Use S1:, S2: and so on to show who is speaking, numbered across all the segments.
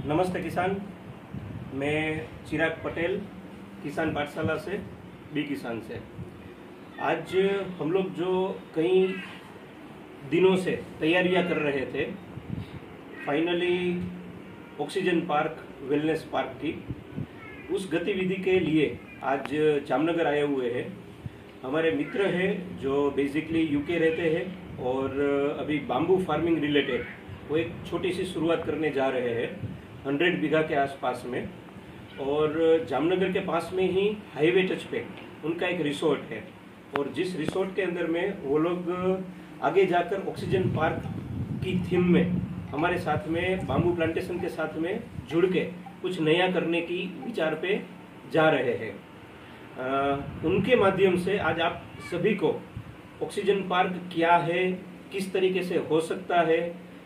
S1: नमस्ते किसान, मैं चिराग पटेल किसान पाठशाला से बी किसान से। आज हम लोग जो कई दिनों से तैयारियां कर रहे थे, finally oxygen park wellness park की, उस गतिविधि के लिए आज जामनगर आए हुए हैं। हमारे मित्र हैं जो बेसिकली यूके रहते हैं और अभी बाम्बू फार्मिंग रिलेटेड वो एक छोटी सी शुरुआत करने जा रहे हैं 100 बीघा के आसपास में। और जामनगर के पास में ही हाईवे टच पे उनका एक रिसोर्ट है और जिस रिसोर्ट के अंदर में वो लोग आगे जाकर ऑक्सीजन पार्क की थीम में हमारे साथ में बाम्बू प्लांटेशन के साथ में जुड़ के कुछ नया करने की विचार पे जा रहे हैं। उनके माध्यम से आज आप सभी को ऑक्सीजन पार्क क्या है, किस तरीके से हो सकता है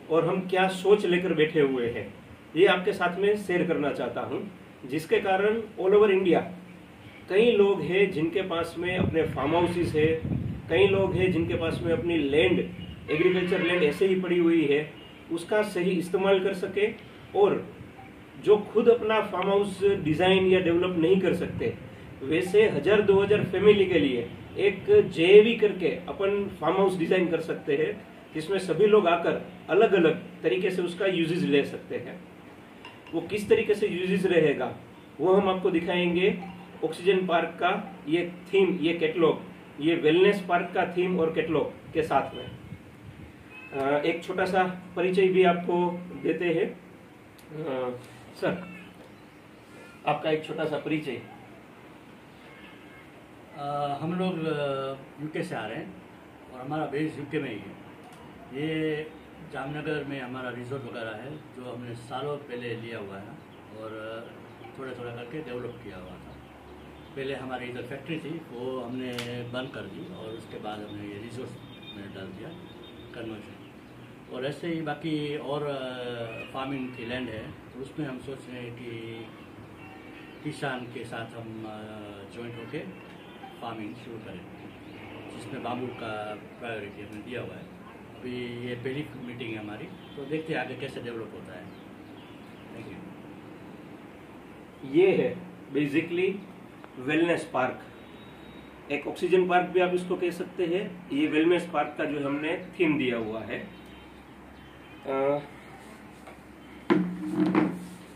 S1: और हम क्या सोच लेकर बैठे हुए हैं, ये आपके साथ में शेयर करना चाहता हूं। जिसके कारण ऑल ओवर इंडिया कई लोग हैं जिनके पास में अपने फार्म हाउसेस है, कई लोग हैं जिनके पास में अपनी लैंड, एग्रीकल्चर लैंड ऐसे ही पड़ी हुई है, उसका सही इस्तेमाल कर सके। और जो खुद अपना फार्म हाउस डिजाइन या डेवलप नहीं कर सकते, वैसे 1000-2000 फैमिली के लिए एक जेवी करके अपन फार्म हाउस डिजाइन कर सकते हैं, जिसमें सभी लोग आकर अलग अलग तरीके से उसका यूजेज ले सकते हैं। वो किस तरीके से यूजेज रहेगा वो हम आपको दिखाएंगे। ऑक्सीजन पार्क का ये थीम, ये कैटलॉग, ये वेलनेस पार्क का थीम और कैटलॉग के साथ में एक छोटा सा परिचय भी आपको देते हैं। सर, आपका एक छोटा सा परिचय।
S2: हम लोग यूके से आ रहे हैं और हमारा बेस यूके में ही है। ये जामनगर में हमारा रिजोर्ट वगैरह है जो हमने सालों पहले लिया हुआ है और थोड़ा थोड़ा करके डेवलप किया हुआ था। पहले हमारी इधर फैक्ट्री थी, वो हमने बंद कर दी और उसके बाद हमने ये रिजोर्ट में डाल दिया कन्वर्शन। और ऐसे ही बाकी और फार्मिंग की लैंड है तो उसमें हम सोच रहे हैं कि किसान के साथ हम जॉइंट होके फार्मिंग शुरू करें, जिसमें बाम्बू का प्रायोरिटी हमने दिया हुआ है। अभी ये पहली मीटिंग है हमारी, तो देखते हैं आगे कैसे डेवलप होता है। Thank you.
S1: ये है बेसिकली वेलनेस पार्क, एक ऑक्सीजन पार्क भी आप इसको कह सकते हैं। ये वेलनेस पार्क का जो हमने थीम दिया हुआ है।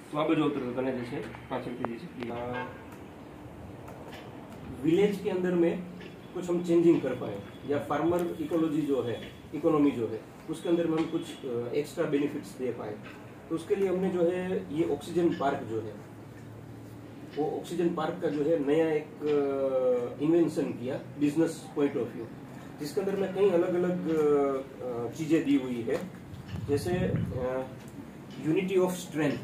S1: तो आप जो उतर जैसे 5 विलेज के अंदर में कुछ हम चेंजिंग कर पाए, या फार्मर इकोलॉजी जो है, इकोनॉमी जो है, उसके अंदर में हम कुछ एक्स्ट्रा बेनिफिट्स दे पाए। तो उसके लिए हमने जो है ये ऑक्सीजन पार्क जो है, वो ऑक्सीजन पार्क का जो है नया एक इन्वेंशन किया बिजनेस पॉइंट ऑफ व्यू, जिसके अंदर में कई अलग अलग चीजें दी हुई है। जैसे यूनिटी ऑफ स्ट्रेंथ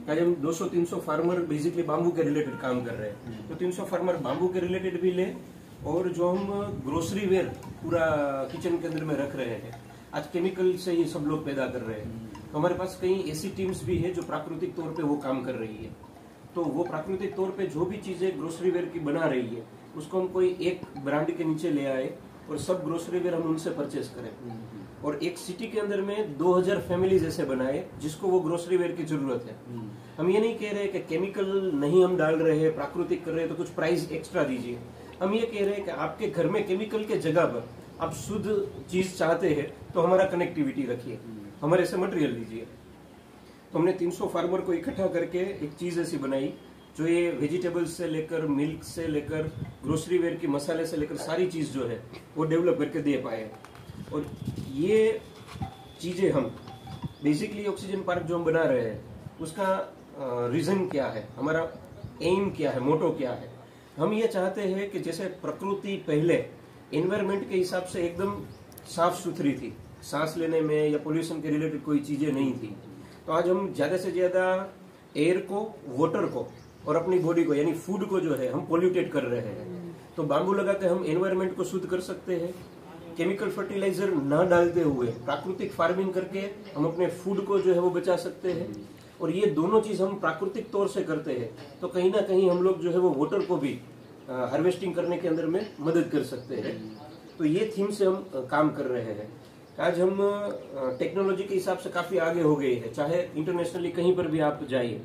S1: का, जब 200-300 फार्मर बेसिकली बाम्बू के रिलेटेड काम कर रहे हैं, तो 300 फार्मर बाम्बू के रिलेटेड भी ले, और जो हम ग्रोसरी वेयर पूरा किचन के अंदर में रख रहे हैं, आज केमिकल से ही सब लोग पैदा कर रहे हैं। तो हमारे पास कई ऐसी टीम्स भी है जो प्राकृतिक तौर पे वो काम कर रही है। तो वो प्राकृतिक तौर पे जो भी चीजें ग्रोसरी वेयर की बना रही है, उसको हम कोई एक ब्रांड के नीचे ले आए और सब ग्रोसरी वेयर हम उनसे परचेस करें, और एक सिटी के अंदर में 2000 फैमिलीज ऐसे बनाए जिसको वो ग्रोसरी वेयर की जरूरत है। हम ये नहीं कह रहे कि केमिकल नहीं हम डाल रहे हैं, प्राकृतिक कर रहे हैं तो कुछ प्राइस एक्स्ट्रा दीजिए। हम ये कह रहे हैं कि आपके घर में केमिकल के जगह पर आप शुद्ध चीज चाहते हैं तो हमारा कनेक्टिविटी रखिए, हमारे से मटेरियल लीजिए। तो हमने 300 फार्मर को इकट्ठा करके एक चीज ऐसी बनाई जो ये वेजिटेबल्स से लेकर, मिल्क से लेकर, ग्रोसरी वेयर की मसाले से लेकर सारी चीज जो है वो डेवलप करके दे पाए। और ये चीजें हम बेसिकली ऑक्सीजन पार्क जो हम बना रहे हैं उसका रीजन क्या है, हमारा एम क्या है, मोटो क्या है। हम ये चाहते हैं कि जैसे प्रकृति पहले एनवायरनमेंट के हिसाब से एकदम साफ सुथरी थी, सांस लेने में या पोल्यूशन के रिलेटेड कोई चीजें नहीं थी, तो आज हम ज्यादा से ज्यादा एयर को, वाटर को और अपनी बॉडी को यानी फूड को जो है हम पोल्यूटेड कर रहे हैं। तो बाम्बू लगा के हम एनवायरनमेंट को शुद्ध कर सकते हैं, केमिकल फर्टिलाइजर ना डालते हुए प्राकृतिक फार्मिंग करके हम अपने फूड को जो है वो बचा सकते हैं। और ये दोनों चीज हम प्राकृतिक तौर से करते हैं तो कहीं ना कहीं हम लोग जो है वो वाटर को भी हार्वेस्टिंग करने के अंदर में मदद कर सकते हैं। तो ये थीम से हम काम कर रहे हैं। आज हम टेक्नोलॉजी के हिसाब से काफी आगे हो गए हैं, चाहे इंटरनेशनली कहीं पर भी आप जाइए,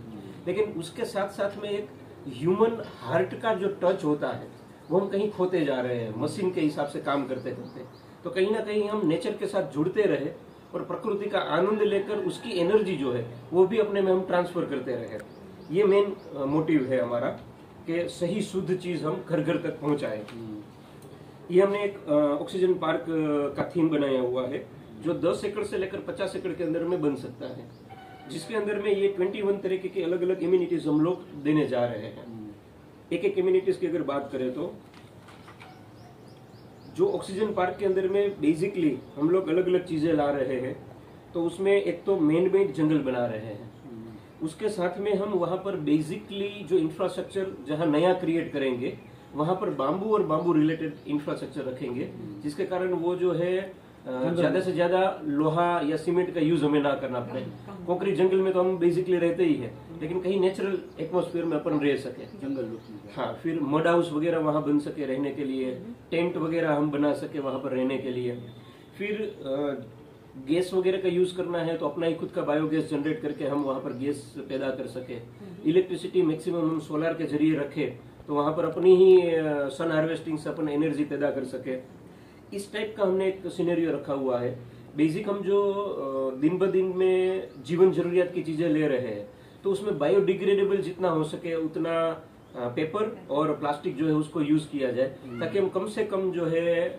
S1: लेकिन उसके साथ साथ में एक ह्यूमन हार्ट का जो टच होता है वो हम कहीं खोते जा रहे हैं मशीन के हिसाब से काम करते करते। तो कहीं ना कहीं हम नेचर के साथ जुड़ते रहे और प्रकृति का आनंद लेकर उसकी एनर्जी जो है वो भी अपने में हम ट्रांसफर करते रहे। ये मेन मोटिव है हमारा कि सही शुद्ध चीज हम घर घर तक पहुंचाए। ये हमने एक ऑक्सीजन पार्क का थीम बनाया हुआ है जो 10 एकड़ से लेकर 50 एकड़ के अंदर में बन सकता है, जिसके अंदर में ये 21 तरीके की अलग अलग इम्यूनिटीज हम लोग देने जा रहे हैं। एक एक इम्यूनिटीज की अगर बात करें तो जो ऑक्सीजन पार्क के अंदर में बेसिकली हम लोग अलग अलग चीजें ला रहे हैं, तो उसमें एक तो मैन मेड जंगल बना रहे हैं, उसके साथ में हम वहां पर बेसिकली जो इंफ्रास्ट्रक्चर जहां नया क्रिएट करेंगे वहां पर बांबू और बांबू रिलेटेड इंफ्रास्ट्रक्चर रखेंगे, जिसके कारण वो जो है ज्यादा से ज्यादा लोहा या सीमेंट का यूज हमें ना करना पड़े। कंक्रीट जंगल में तो हम बेसिकली रहते ही है, लेकिन कहीं नेचुरल एटमॉस्फेयर में अपन रह सके जंगल। हाँ, फिर मड हाउस वगैरह वहां बन सके रहने के लिए, टेंट वगैरह हम बना सके वहां पर रहने के लिए। फिर गैस वगैरह का यूज करना है तो अपना ही खुद का बायोगैस जनरेट करके हम वहां पर गैस पैदा कर सके। इलेक्ट्रिसिटी मैक्सिमम हम सोलर के जरिए रखे तो वहां पर अपनी ही सन हार्वेस्टिंग से अपन एनर्जी पैदा कर सके। इस टाइप का हमने एक सिनेरियो रखा हुआ है। बेसिक हम जो दिन ब दिन में जीवन जरूरियात की चीजें ले रहे हैं तो उसमें बायोडिग्रेडेबल जितना हो सके उतना पेपर और प्लास्टिक जो है उसको यूज किया जाए, ताकि हम कम से कम जो है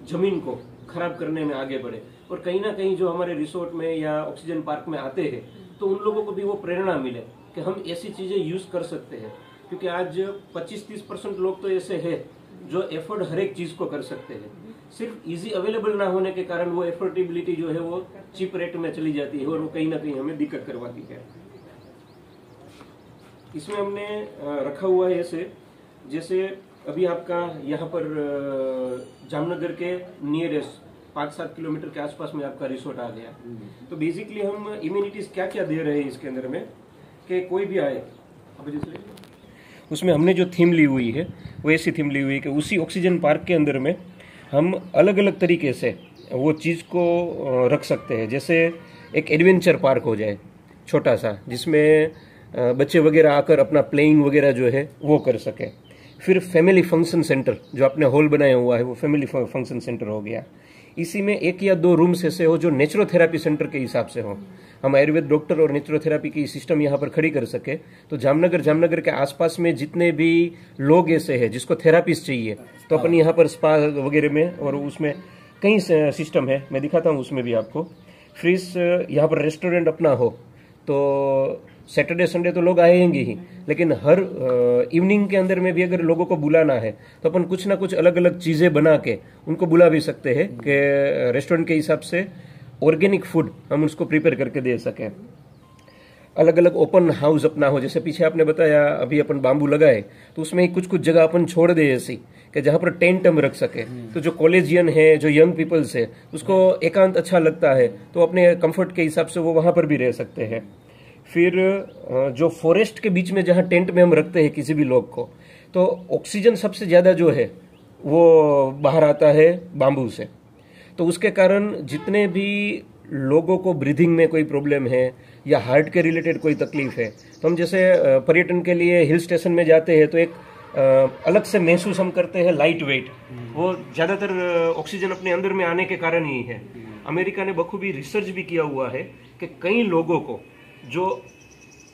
S1: जमीन को खराब करने में आगे बढ़े। और कहीं ना कहीं जो हमारे रिसोर्ट में या ऑक्सीजन पार्क में आते हैं तो उन लोगों को भी वो प्रेरणा मिले कि हम ऐसी चीजें यूज कर सकते हैं, क्योंकि आज 25-30% लोग तो ऐसे हैं जो एफर्ट हर एक चीज को कर सकते हैं। सिर्फ इजी अवेलेबल ना होने के कारण वो एफोर्डेबिलिटी जो है वो चीप रेट में चली जाती है और वो कहीं ना कहीं हमें दिक्कत करवाती है। इसमें हमने रखा हुआ है ऐसे, जैसे अभी आपका यहाँ पर जामनगर के नियरेस्ट 5-7 किलोमीटर के आसपास में आपका रिसोर्ट आ गया। तो बेसिकली हम इम्यूनिटीज क्या क्या दे रहे हैं इसके अंदर में कि कोई भी आए, उसमें हमने जो थीम ली हुई है वो ऐसी थीम ली हुई है कि उसी ऑक्सीजन पार्क के अंदर में हम अलग अलग तरीके से वो चीज़ को रख सकते हैं। जैसे एक एडवेंचर पार्क हो जाए छोटा सा, जिसमें बच्चे वगैरह आकर अपना प्लेइंग वगैरह जो है वो कर सके। फिर फैमिली फंक्शन सेंटर जो आपने हॉल बनाया हुआ है वो फैमिली फंक्शन सेंटर हो गया। इसी में 1 या 2 रूम्स ऐसे हो जो नेचुरोथेरापी सेंटर के हिसाब से हो, हम आयुर्वेद डॉक्टर और नेचुरोथेरापी की सिस्टम यहाँ पर खड़ी कर सके। तो जामनगर के आसपास में जितने भी लोग ऐसे हैं जिसको थेरापिस्ट चाहिए तो अपन यहाँ पर स्पा वगैरह में और उसमें कई सिस्टम है, मैं दिखाता हूँ उसमें भी आपको। फिर यहाँ पर रेस्टोरेंट अपना हो तो सैटरडे संडे तो लोग आएंगे ही, लेकिन हर इवनिंग के अंदर में भी अगर लोगों को बुलाना है तो अपन कुछ ना कुछ अलग अलग चीजें बना के उनको बुला भी सकते हैं कि रेस्टोरेंट के हिसाब से ऑर्गेनिक फूड हम उसको प्रिपेयर करके दे सकें। अलग अलग ओपन हाउस अपना हो, जैसे पीछे आपने बताया अभी अपन बांबू लगाए तो उसमें कुछ कुछ जगह अपन छोड़ दे ऐसी कि जहां पर टेंट हम रख सके। तो जो कॉलेजियन है, जो यंग पीपल्स है, उसको एकांत अच्छा लगता है तो अपने कंफर्ट के हिसाब से वो वहां पर भी रह सकते हैं। फिर जो फॉरेस्ट के बीच में जहां टेंट में हम रखते हैं किसी भी लोग को, तो ऑक्सीजन सबसे ज्यादा जो है वो बाहर आता है बांबू से। तो उसके कारण जितने भी लोगों को ब्रीथिंग में कोई प्रॉब्लम है या हार्ट के रिलेटेड कोई तकलीफ है, तो हम जैसे पर्यटन के लिए हिल स्टेशन में जाते हैं तो एक अलग से महसूस हम करते हैं लाइट वेट, वो ज्यादातर ऑक्सीजन अपने अंदर में आने के कारण ही है। अमेरिका ने बखूबी रिसर्च भी किया हुआ है कि कई लोगों को जो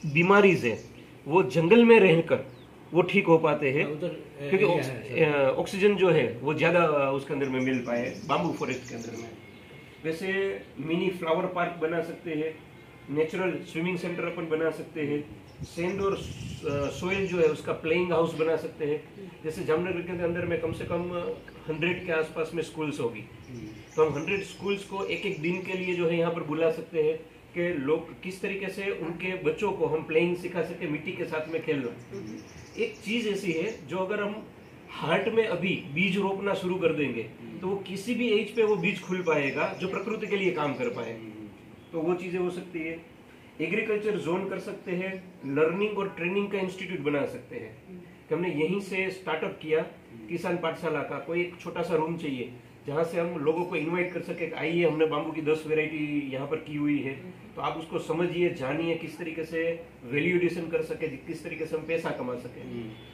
S1: बीमारीज है वो जंगल में रहकर वो ठीक हो पाते हैं, क्योंकि ऑक्सीजन जो है वो ज्यादा उसके अंदर में मिल पाए बांबू फॉरेस्ट के अंदर में। वैसे मिनी फ्लावर पार्क बना सकते हैं, नेचुरल स्विमिंग सेंटर अपन बना सकते हैं, सैंड और सोइल जो है उसका प्लेइंग हाउस बना सकते हैं। जैसे जामनगर के अंदर में कम से कम 100 के आसपास में स्कूल्स होगी, तो हम 100 स्कूल्स को एक एक दिन के लिए जो है यहाँ पर बुला सकते हैं कि लोग किस तरीके से उनके बच्चों को हम प्लेइंग सिखा सके, मिट्टी के साथ में खेलना। एक चीज ऐसी है जो अगर हम हार्ट में अभी बीज रोपना शुरू कर देंगे तो वो किसी भी एज पे वो बीज खुल पाएगा जो प्रकृति के लिए काम कर पाए। तो वो चीजें हो सकती है। एग्रीकल्चर जोन कर सकते हैं, लर्निंग और ट्रेनिंग का इंस्टीट्यूट बना सकते हैं कि हमने यहीं से स्टार्टअप किया किसान पाठशाला का। कोई एक छोटा सा रूम चाहिए जहाँ से हम लोगों को इनवाइट कर सके, आइए हमने बाम्बू की 10 वैरायटी यहाँ पर की हुई है, तो आप उसको समझिए, जानिए, किस तरीके से वैल्यू एडिशन कर सके, किस तरीके से हम पैसा कमा सके।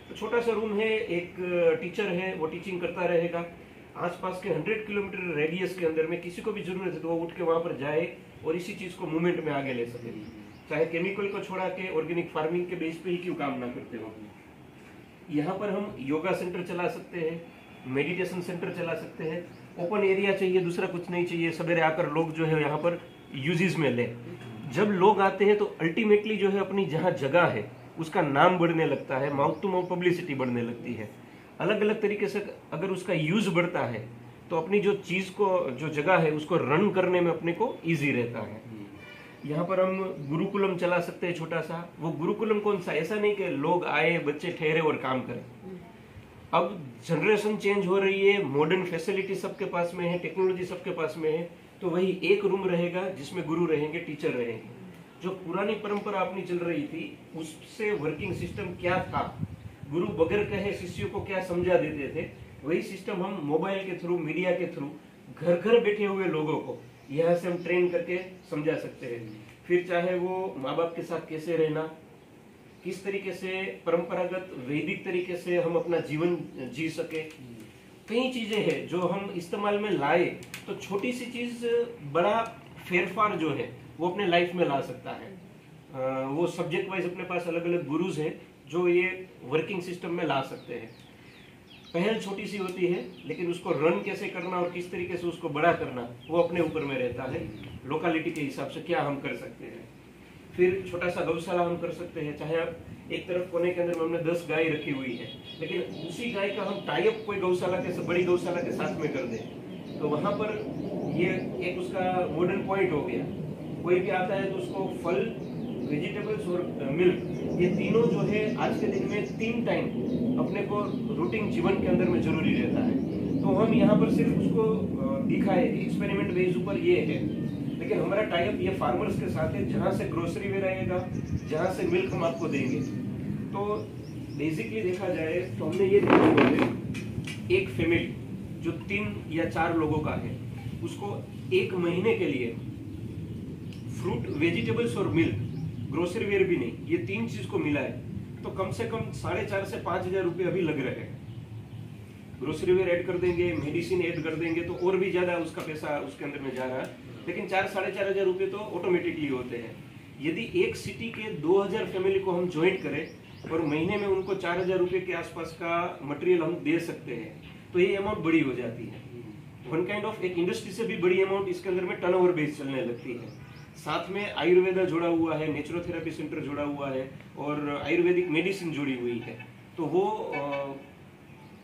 S1: तो छोटा सा रूम है, एक टीचर है, वो टीचिंग करता रहेगा। आसपास के 100 किलोमीटर रेडियस के अंदर में किसी को भी जरूरत है तो वो उठ के वहां पर जाए और इसी चीज को मूवमेंट में आगे ले सके। चाहे केमिकल को छोड़ा के ऑर्गेनिक फार्मिंग के बेस पे ही क्यों काम ना करते हो। यहाँ पर हम योगा सेंटर चला सकते हैं, मेडिटेशन सेंटर चला सकते हैं। ओपन एरिया चाहिए, दूसरा कुछ नहीं चाहिए। सवेरे आकर लोग जो है यहाँ पर यूजेस में ले। जब लोग आते हैं तो अल्टीमेटली जो है अपनी जहाँ जगह है उसका नाम बढ़ने लगता है, माउथ टू माउथ पब्लिसिटी बढ़ने लगती है। अलग अलग तरीके से अगर उसका यूज बढ़ता है तो अपनी जो चीज को, जो जगह है उसको रन करने में अपने को इजी रहता है। यहाँ पर हम गुरुकुलम चला सकते हैं छोटा सा। वो गुरुकुलम कौन सा, ऐसा नहीं कि लोग आए, बच्चे ठहरे और काम करें। अब जनरेशन चेंज हो रही है, मॉडर्न फैसिलिटी सबके पास में है, टेक्नोलॉजी सबके पास में है, तो वही एक रूम रहेगा जिसमें गुरु रहेंगे, टीचर रहेंगे। जो पुरानी परंपरा अपनी चल रही थी उससे वर्किंग सिस्टम क्या था, गुरु बगैर कहे शिष्यों को क्या समझा देते थे, वही सिस्टम हम मोबाइल के थ्रू, मीडिया के थ्रू घर घर बैठे हुए लोगों को यहाँ से हम ट्रेन करके समझा सकते हैं। फिर चाहे वो माँ बाप के साथ कैसे रहना, किस तरीके से परंपरागत वैदिक तरीके से हम अपना जीवन जी सके, कई चीजें हैं जो हम इस्तेमाल में लाए तो छोटी सी चीज बड़ा फेरफार जो है वो अपने लाइफ में ला सकता है। वो सब्जेक्ट वाइज अपने पास अलग अलग गुरुज हैं जो ये वर्किंग सिस्टम में ला सकते हैं। पहल छोटी सी होती है लेकिन उसको रन कैसे करना और किस तरीके से उसको बड़ा करना वो अपने ऊपर में रहता है। लोकेलिटी के हिसाब से क्या हम कर सकते हैं। फिर छोटा सा गौशाला हम कर सकते हैं। चाहे आप एक तरफ कोने के अंदर में हमने 10 गाय रखी हुई है, लेकिन उसी गाय का हम टाइप कोई गौशाला के, बड़ी गौशाला के साथ में कर दें तो वहां पर ये एक उसका मॉडर्न पॉइंट हो गया। कोई भी आता है तो उसको फल, वेजिटेबल्स और मिल्क, ये तीनों जो है आज के दिन में 3 टाइम अपने को रूटीन जीवन के अंदर में जरूरी रहता है। तो हम यहाँ पर सिर्फ उसको दिखाए एक्सपेरिमेंट बेस ऊपर ये है, लेकिन हमारा टाइप ये फार्मर्स के साथ है जहाँ से ग्रोसरी वेयर आएगा, जहाँ से मिल्क हम आपको देंगे। तो बेसिकली देखा जाए तो हमने ये देखा हुआ है, एक फैमिली जो 3 या 4 लोगों का है उसको 1 महीने के लिए फ्रूट, वेजिटेबल्स और मिल्क, ग्रोसरी वेयर भी नहीं, ये 3 चीज को मिला है तो कम से कम 4,500 से 5,000 रुपए अभी लग रहे हैं। ग्रोसरी वेयर ऐड कर देंगे, मेडिसिन ऐड कर देंगे तो और भी ज्यादा उसका पैसा उसके अंदर में जा रहा है, लेकिन 4-4,500 रुपए तो ऑटोमेटिकली होते हैं। यदि एक सिटी के 2,000 फैमिली को हम ज्वाइन करें और महीने में उनको 4,000 रुपए के आसपास का मटेरियल हम दे सकते हैं तो ये अमाउंट बड़ी हो जाती है। वन काइंड ऑफ एक इंडस्ट्री से भी बड़ी अमाउंट इसके अंदर में टर्नओवर बेस चलने लगती है। साथ में आयुर्वेदा जुड़ा हुआ है, नेचुरोथेरेपी सेंटर जुड़ा हुआ है और आयुर्वेदिक मेडिसिन जुड़ी हुई है। तो वो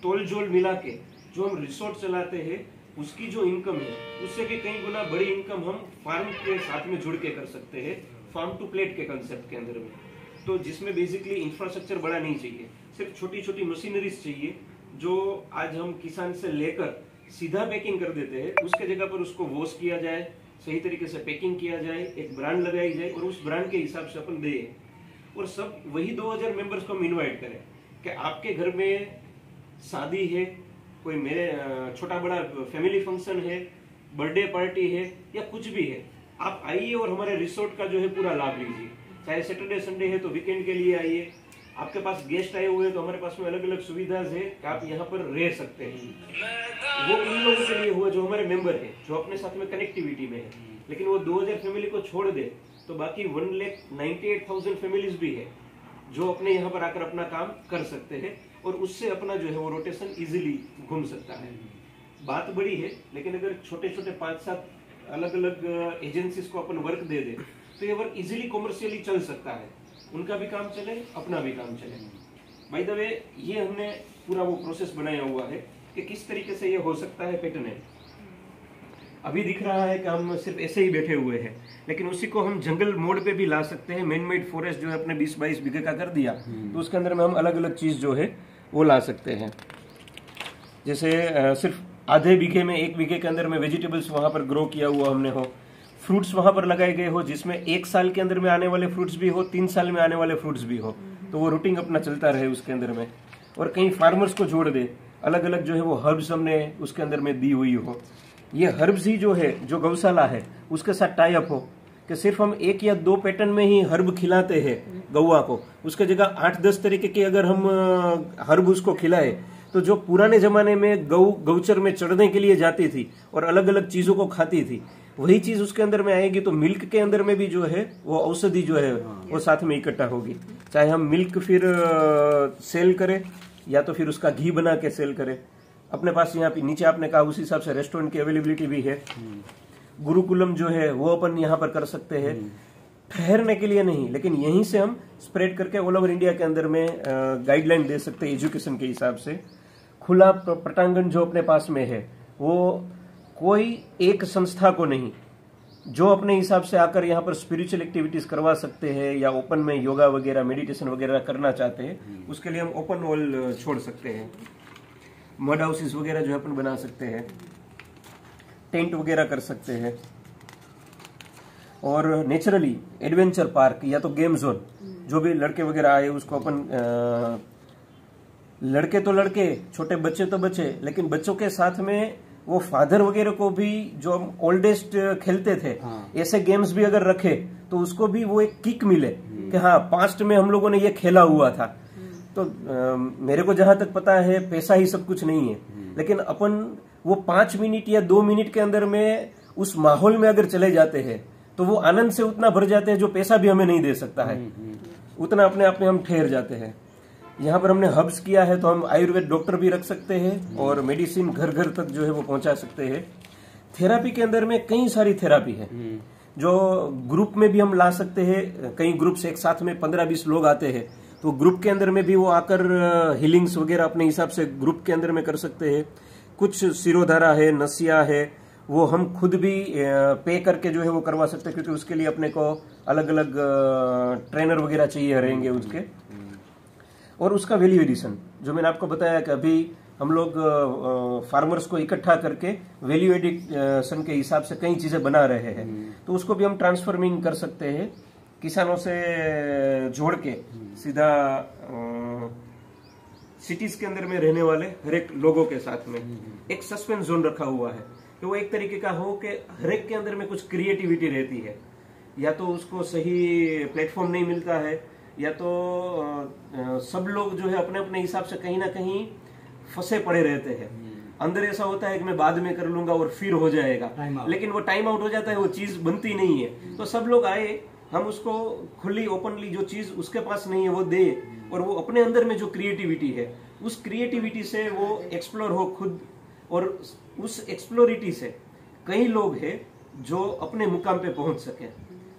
S1: तोल जोल मिला के जो हम रिसोर्ट चलाते हैं उसकी जो इनकम है उससे भी कई गुना बड़ी इनकम हम फार्म के साथ में जुड़ के कर सकते हैं, फार्म टू प्लेट के कंसेप्ट के अंदर में। तो जिसमें बेसिकली इंफ्रास्ट्रक्चर बड़ा नहीं चाहिए, सिर्फ छोटी छोटी मशीनरीज चाहिए जो आज हम किसान से लेकर सीधा पैकिंग कर देते हैं, उसके जगह पर उसको वॉश किया जाए, सही तरीके से पैकिंग किया जाए, एक ब्रांड लगाई जाए और उस ब्रांड के हिसाब से अपन दे। और सब वही 2,000 मेंबर्स को हम इनवाइट करें कि आपके घर में शादी है, कोई मेरे छोटा बड़ा फैमिली फंक्शन है, बर्थडे पार्टी है या कुछ भी है, आप आइए और हमारे रिसोर्ट का जो है पूरा लाभ लीजिए। चाहे सैटरडे संडे है तो वीकेंड के लिए आइए। आपके पास गेस्ट आए हुए हैं तो हमारे पास में अलग अलग सुविधाएं है कि आप यहाँ पर रह सकते हैं। वो उन लोगों के लिए हुआ जो हमारे मेंबर है, जो अपने साथ में कनेक्टिविटी में है। लेकिन वो 2,000 फैमिली को छोड़ दे तो बाकी 1,98,000 फैमिलीज भी है जो अपने यहाँ पर आकर अपना काम कर सकते हैं और उससे अपना जो है वो रोटेशन इजीली घूम सकता है। बात बड़ी है, लेकिन अगर छोटे छोटे 5-7 अलग अलग एजेंसीज को अपन वर्क दे दे तो ये वर्क इजीली कॉमर्शियली चल सकता है, उनका भी काम चले, अपना भी काम चले। बाय द वे ये हमने पूरा वो प्रोसेस बनाया हुआ है कि किस तरीके से ये हो सकता है पेटर्न। अभी दिख रहा है कि हम सिर्फ ऐसे ही बैठे हुए हैं, लेकिन उसी को हम जंगल मोड पे भी ला सकते हैं। मैन मेड फॉरेस्ट जो है अपने 20-22 बीघे का कर दिया तो उसके अंदर में हम अलग अलग चीज जो है वो ला सकते हैं। जैसे सिर्फ आधे बीघे में, 1 बीघे के अंदर में वेजिटेबल्स वहां पर ग्रो किया हुआ हमने हो, फ्रूट्स वहां पर लगाए गए हो जिसमें 1 साल के अंदर में आने वाले फ्रूट्स भी हो, 3 साल में आने वाले फ्रूट्स भी हो, तो वो रूटिंग अपना चलता रहे उसके अंदर में। और कहीं फार्मर्स को जोड़ दे, अलग अलग जो है वो हर्ब्स हमने उसके अंदर में दी हुई हो, ये हर्ब्स ही जो है जो गौशाला है उसके साथ टाई अप हो कि सिर्फ हम 1 या 2 पैटर्न में ही हर्ब खिलाते हैं गौवा को, उसके जगह 8-10 तरीके के अगर हम हर्ब उसको खिलाए तो जो पुराने जमाने में गौचर में चढ़ने के लिए जाती थी और अलग अलग चीजों को खाती थी, वही चीज उसके अंदर में आएगी। तो मिल्क के अंदर में भी जो है वो औषधि जो है वो साथ में इकट्ठा होगी, चाहे हम मिल्क फिर सेल करें या तो फिर उसका घी बना के सेल करें। अपने पास यहाँ पे नीचे आपने कहा उस हिसाब से रेस्टोरेंट की अवेलेबिलिटी भी है। गुरुकुलम जो है वो अपन यहाँ पर कर सकते हैं, ठहरने के लिए नहीं, लेकिन यहीं से हम स्प्रेड करके ऑल ओवर इंडिया के अंदर में गाइडलाइन दे सकते हैं एजुकेशन के हिसाब से। खुला पटांगण जो अपने पास में है वो कोई एक संस्था को नहीं, जो अपने हिसाब से आकर यहाँ पर स्पिरिचुअल एक्टिविटीज करवा सकते हैं या ओपन में योगा वगैरह मेडिटेशन वगैरह करना चाहते हैं उसके लिए हम ओपन वॉल छोड़ सकते हैं। मड हाउसेस वगैरह जो अपन बना सकते हैं, टेंट वगैरह कर सकते हैं, और नेचुरली एडवेंचर पार्क या तो गेम जोन, जो भी लड़के वगैरह आए उसको अपन लड़के तो लड़के, छोटे बच्चे तो बच्चे, लेकिन बच्चों के साथ में वो फादर वगैरह को भी जो हम ओल्डेस्ट खेलते थे ऐसे गेम्स भी अगर रखे तो उसको भी वो एक किक मिले कि हाँ पास्ट में हम लोगों ने ये खेला हुआ था। तो मेरे को जहां तक पता है पैसा ही सब कुछ नहीं है, लेकिन अपन वो 5 मिनट या 2 मिनट के अंदर में उस माहौल में अगर चले जाते हैं तो वो आनंद से उतना भर जाते हैं जो पैसा भी हमें नहीं दे सकता है, उतना अपने आप में हम ठहर जाते हैं। यहाँ पर हमने हब्स किया है तो हम आयुर्वेद डॉक्टर भी रख सकते हैं और मेडिसिन घर घर तक जो है वो पहुंचा सकते हैं। थेरापी के अंदर में कई सारी थेरापी है जो ग्रुप में भी हम ला सकते हैं। कई ग्रुप्स एक साथ में 15-20 लोग आते हैं तो ग्रुप के अंदर में भी वो आकर हीलिंग्स वगैरह अपने हिसाब से ग्रुप के अंदर में कर सकते हैं। कुछ सिरोधारा है, नसिया है, वो हम खुद भी पे करके जो है वो करवा सकते हैं, क्योंकि उसके लिए अपने को अलग अलग ट्रेनर वगैरह चाहिए रहेंगे उसके। और उसका वैल्यू एडिशन जो मैंने आपको बताया कि अभी हम लोग फार्मर्स को इकट्ठा करके वैल्यू एडिशन के हिसाब से कई चीजें बना रहे हैं, तो उसको भी हम ट्रांसफॉर्मिंग कर सकते हैं किसानों से जोड़ के सीधा सिटीज के अंदर में रहने वाले हर एक लोगों के साथ में एक सस्पेंस जोन रखा हुआ है कि वो एक तरीके का हो कि हर एक के अंदर में कुछ क्रिएटिविटी रहती है, या तो उसको सही प्लेटफॉर्म नहीं मिलता है या तो सब लोग जो है अपने अपने हिसाब से कहीं ना कहीं फंसे पड़े रहते हैं। अंदर ऐसा होता है कि मैं बाद में कर लूंगा और फिर हो जाएगा, लेकिन वो टाइम आउट हो जाता है, वो चीज बनती नहीं है। तो सब लोग आए, हम उसको खुली ओपनली जो चीज उसके पास नहीं है वो दे, और वो अपने अंदर में जो क्रिएटिविटी है उस क्रिएटिविटी से वो एक्सप्लोर हो खुद, और उस एक्सप्लोरिटी से कई लोग हैं जो अपने मुकाम पे पहुंच सके।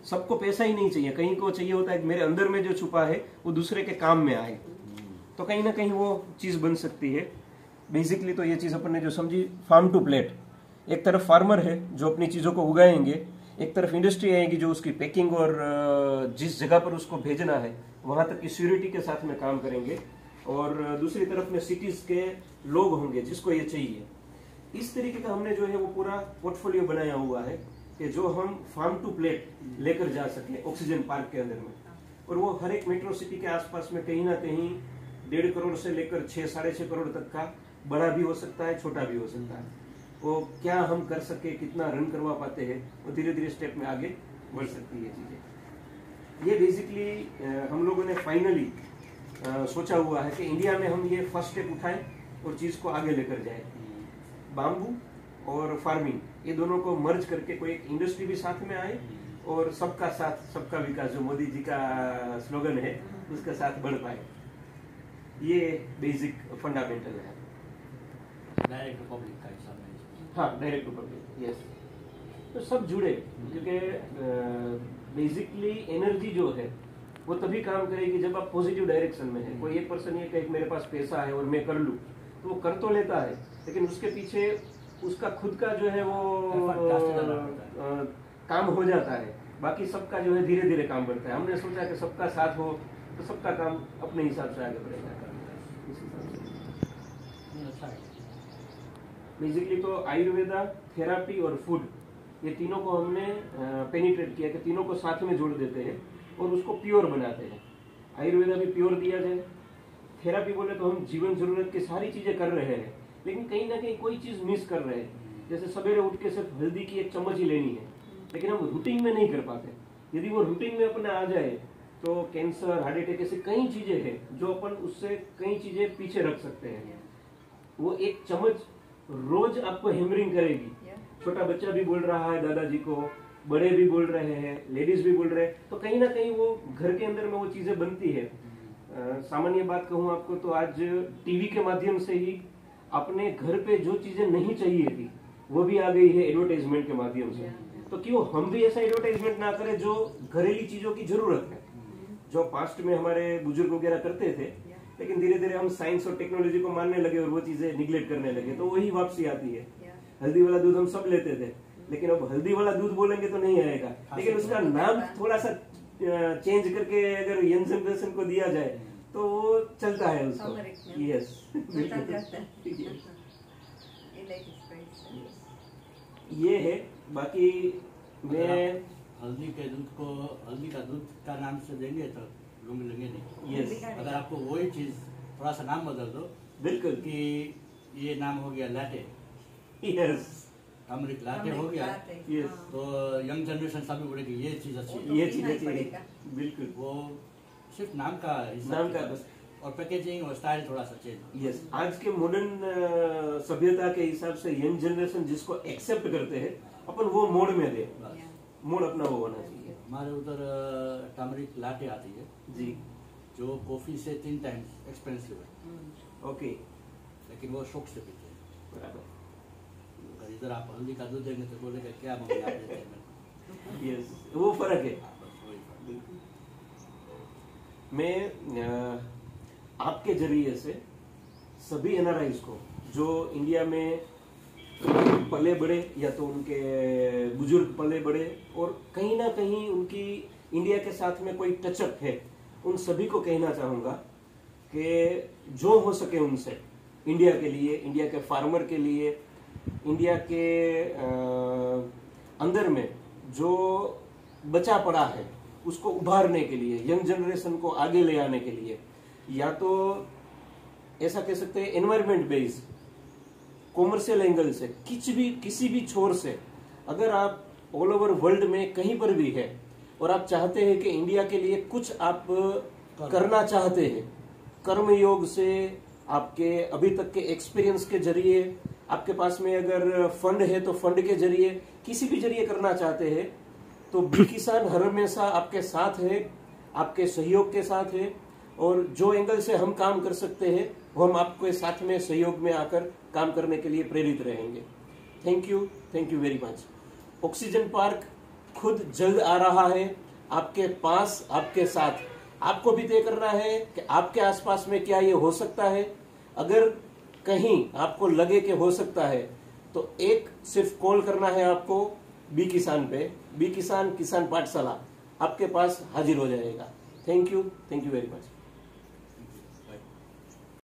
S1: सबको पैसा ही नहीं चाहिए, कहीं को चाहिए होता है कि मेरे अंदर में जो छुपा है वो दूसरे के काम में आए, तो कहीं ना कहीं वो चीज बन सकती है। बेसिकली तो ये चीज अपन ने जो समझी फार्म टू प्लेट, एक तरफ फार्मर है जो अपनी चीजों को उगाएंगे, एक तरफ इंडस्ट्री आएगी जो उसकी पैकिंग और जिस जगह पर उसको भेजना है वहां तक की सिक्योरिटी के साथ में काम करेंगे, और दूसरी तरफ में सिटीज के लोग होंगे जिसको ये चाहिए। इस तरीके का हमने जो है वो पूरा पोर्टफोलियो बनाया हुआ है कि जो हम फार्म टू प्लेट लेकर जा सके ऑक्सीजन पार्क के अंदर में, और वो हर एक मेट्रो सिटी के आसपास में कहीं ना कहीं 1.5 करोड़ से लेकर 6-6.5 करोड़ तक का बड़ा भी हो सकता है, छोटा भी हो सकता है। वो क्या हम कर सके, कितना रन करवा पाते हैं, वो धीरे धीरे स्टेप में आगे बढ़ सकती है चीजें। ये बेसिकली हम लोगों ने फाइनली सोचा हुआ है कि इंडिया में हम ये फर्स्ट स्टेप उठाएं और चीज को आगे लेकर जाए। बाम्बू और फार्मिंग ये दोनों को मर्ज करके कोई एक इंडस्ट्री भी साथ में आए, और सबका साथ सबका विकास जो मोदी जी का स्लोगन है उसके साथ बढ़ पाए। ये बेसिक फंडामेंटल है।
S2: डायरेक्ट टू पब्लिक का हिसाब है।
S1: हाँ, डायरेक्ट टू पब्लिक, यस। तो सब जुड़े, क्योंकि बेसिकली एनर्जी जो है वो तभी काम करेगी जब आप पॉजिटिव डायरेक्शन में है। कोई एक पर्सन ये कहे मेरे पास पैसा है और मैं कर लूँ, तो वो कर तो लेता है, लेकिन उसके पीछे उसका खुद का जो है वो काम हो जाता है, बाकी सबका जो है धीरे धीरे काम बढ़ता है। हमने सोचा कि सबका साथ हो तो सबका काम अपने हिसाब से आगे बढ़ेगा। बेसिकली तो आयुर्वेदा, थेरापी और फूड, ये तीनों को हमने पेनिट्रेट किया कि तीनों को साथ में जोड़ देते हैं और उसको प्योर बनाते हैं। आयुर्वेदा भी प्योर दिया जाए, थेरापी बोले तो हम जीवन जरूरत की सारी चीजें कर रहे हैं, लेकिन कहीं ना कहीं कोई चीज मिस कर रहे हैं। जैसे सवेरे उठ के सिर्फ हल्दी की 1 चम्मच ही लेनी है, लेकिन हम रूटीन में नहीं कर पाते। यदि वो रूटीन में अपने आ जाए तो कैंसर, हार्ट अटैक ऐसे कई चीजें हैं जो अपन उससे कई चीजें पीछे रख सकते हैं। वो 1 चम्मच रोज आपको हेमरिंग करेगी। छोटा बच्चा भी बोल रहा है दादाजी को, बड़े भी बोल रहे हैं, लेडीज भी बोल रहे हैं, तो कहीं ना कहीं वो घर के अंदर में वो चीजें बनती है। सामान्य बात कहूँ आपको तो आज टीवी के माध्यम से ही अपने घर पे जो चीजें नहीं चाहिए थी वो भी आ गई है एडवर्टाइजमेंट के माध्यम से। तो क्यों हम भी ऐसा एडवर्टाइजमेंट ना करें जो घरेलू चीजों की जरूरत है, जो पास्ट में हमारे बुजुर्ग वगैरह करते थे, लेकिन धीरे धीरे हम साइंस और टेक्नोलॉजी को मानने लगे और वो चीजें निगलेक्ट करने लगे, तो वही वापसी आती है। हल्दी वाला दूध हम सब लेते थे, लेकिन अब हल्दी वाला दूध बोलेंगे तो नहीं आएगा, लेकिन उसका नाम थोड़ा सा चेंज करके अगर यंग जनरेशन को दिया जाए तो वो चलता है उसको। यस, ये है। बाकी मैं
S2: हल्दी के दूध को हल्दी का दूध का नाम से देंगे तो लोग लेंगे नहीं।
S1: यस,
S2: अगर आपको वही चीज थोड़ा सा नाम बदल दो,
S1: बिल्कुल,
S2: कि ये नाम हो गया लाटे,
S1: यस,
S2: टर्मरिक लाटे हो गया,
S1: यस,
S2: तो यंग जनरेशन सभी बोलेगी ये चीज अच्छी है।
S1: ये चीजें चाहिए, बिल्कुल।
S2: वो सिर्फ नाम का
S1: नाम का बस,
S2: और पैकेजिंग और स्टाइल थोड़ा सा चेंज।
S1: यस, आज के मॉडर्न सभ्यता के हिसाब से यंग जनरेशन जिसको एक्सेप्ट करते हैं, अपन वो मोड में दे, मोड अपना वो होना चाहिए।
S2: हमारे उधर टर्मरिक लाटे आती है
S1: जी,
S2: जो कॉफी से 3 टाइम्स एक्सपेंसिव है।
S1: ओके,
S2: लेकिन वो शौक से पीते हैं।
S1: बराबर,
S2: अगर इधर आप हल्दी का दूध देंगे तो बोलेगा क्या मम्मी आप देते हैं मेरे को।
S1: यस, वो फर्क है।
S2: बस वही फर्क।
S1: मैं आपके जरिए से सभी एनआरआईज को जो इंडिया में पले बड़े या तो उनके बुजुर्ग पले बड़े और कहीं ना कहीं उनकी इंडिया के साथ में कोई टचअप है, उन सभी को कहना चाहूँगा कि जो हो सके उनसे इंडिया के लिए, इंडिया के फार्मर के लिए, इंडिया के अंदर में जो बचा पड़ा है उसको उभारने के लिए, यंग जनरेशन को आगे ले आने के लिए, या तो ऐसा कह सकते हैं एनवायरमेंट बेस्ड, कॉमर्शियल एंगल से, किसी भी छोर से, अगर आप ऑल ओवर वर्ल्ड में कहीं पर भी है और आप चाहते हैं कि इंडिया के लिए कुछ आप करना चाहते हैं, कर्मयोग से, आपके अभी तक के एक्सपीरियंस के जरिए, आपके पास में अगर फंड है तो फंड के जरिए, किसी भी जरिए करना चाहते हैं, तो बी किसान हर हमेशा आपके साथ है, आपके सहयोग के साथ है, और जो एंगल से हम काम कर सकते हैं वो हम आपके साथ में सहयोग में आकर काम करने के लिए प्रेरित रहेंगे। Thank you very much. Oxygen park खुद जल्द आ रहा है आपके पास, आपके साथ। आपको भी तय करना है कि आपके आसपास में क्या ये हो सकता है। अगर कहीं आपको लगे कि हो सकता है तो एक सिर्फ कॉल करना है आपको बी किसान पे, बी किसान किसान पाठशाला आपके पास हाजिर हो जाएगा। Thank you very much.